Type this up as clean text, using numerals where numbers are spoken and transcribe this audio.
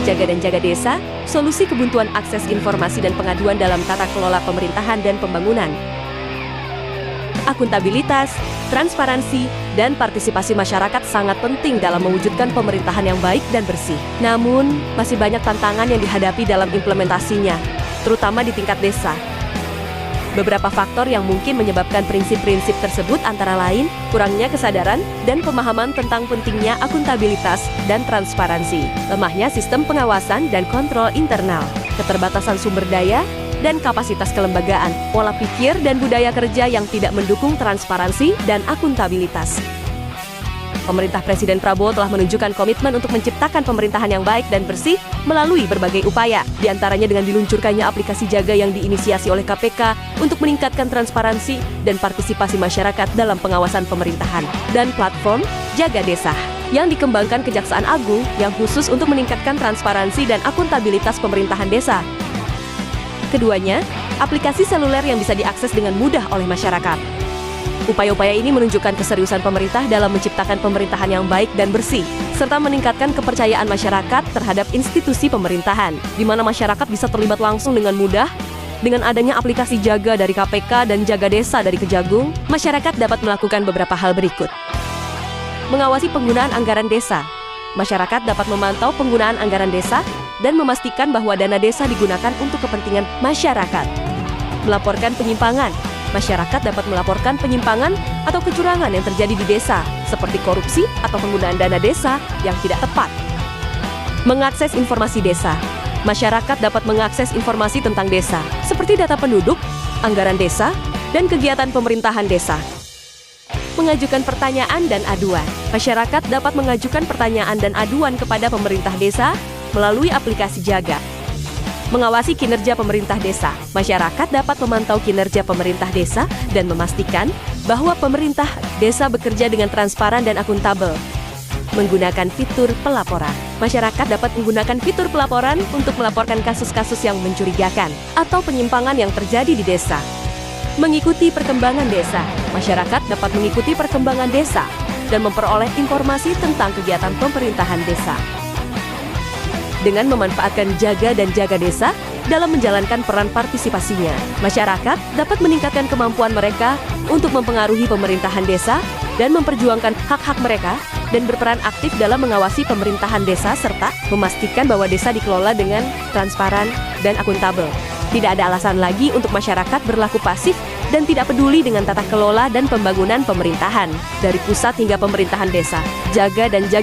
Jaga dan Jaga Desa, solusi kebuntuan akses informasi dan pengaduan dalam tata kelola pemerintahan dan pembangunan. Akuntabilitas, transparansi, dan partisipasi masyarakat sangat penting dalam mewujudkan pemerintahan yang baik dan bersih. Namun, masih banyak tantangan yang dihadapi dalam implementasinya, terutama di tingkat desa. Beberapa faktor yang mungkin menyebabkan prinsip-prinsip tersebut antara lain kurangnya kesadaran dan pemahaman tentang pentingnya akuntabilitas dan transparansi, lemahnya sistem pengawasan dan kontrol internal, keterbatasan sumber daya dan kapasitas kelembagaan, pola pikir dan budaya kerja yang tidak mendukung transparansi dan akuntabilitas. Pemerintah Presiden Prabowo telah menunjukkan komitmen untuk menciptakan pemerintahan yang baik dan bersih melalui berbagai upaya, diantaranya dengan diluncurkannya aplikasi Jaga yang diinisiasi oleh KPK untuk meningkatkan transparansi dan partisipasi masyarakat dalam pengawasan pemerintahan, dan platform Jaga Desa yang dikembangkan Kejaksaan Agung yang khusus untuk meningkatkan transparansi dan akuntabilitas pemerintahan desa. Keduanya, aplikasi seluler yang bisa diakses dengan mudah oleh masyarakat. Upaya-upaya ini menunjukkan keseriusan pemerintah dalam menciptakan pemerintahan yang baik dan bersih, serta meningkatkan kepercayaan masyarakat terhadap institusi pemerintahan, di mana masyarakat bisa terlibat langsung dengan mudah. Dengan adanya aplikasi Jaga dari KPK dan Jaga Desa dari Kejagung, masyarakat dapat melakukan beberapa hal berikut. Mengawasi penggunaan anggaran desa. Masyarakat dapat memantau penggunaan anggaran desa dan memastikan bahwa dana desa digunakan untuk kepentingan masyarakat. Melaporkan penyimpangan. Masyarakat dapat melaporkan penyimpangan atau kecurangan yang terjadi di desa, seperti korupsi atau penggunaan dana desa yang tidak tepat. Mengakses informasi desa. Masyarakat dapat mengakses informasi tentang desa, seperti data penduduk, anggaran desa, dan kegiatan pemerintahan desa. Mengajukan pertanyaan dan aduan. Masyarakat dapat mengajukan pertanyaan dan aduan kepada pemerintah desa melalui aplikasi Jaga. Mengawasi kinerja pemerintah desa. Masyarakat dapat memantau kinerja pemerintah desa dan memastikan bahwa pemerintah desa bekerja dengan transparan dan akuntabel. Menggunakan fitur pelaporan. Masyarakat dapat menggunakan fitur pelaporan untuk melaporkan kasus-kasus yang mencurigakan atau penyimpangan yang terjadi di desa. Mengikuti perkembangan desa. Masyarakat dapat mengikuti perkembangan desa dan memperoleh informasi tentang kegiatan pemerintahan desa. Dengan memanfaatkan Jaga dan Jaga Desa dalam menjalankan peran partisipasinya, masyarakat dapat meningkatkan kemampuan mereka untuk mempengaruhi pemerintahan desa dan memperjuangkan hak-hak mereka dan berperan aktif dalam mengawasi pemerintahan desa serta memastikan bahwa desa dikelola dengan transparan dan akuntabel. Tidak ada alasan lagi untuk masyarakat berlaku pasif dan tidak peduli dengan tata kelola dan pembangunan pemerintahan, dari pusat hingga pemerintahan desa. Jaga dan Jaga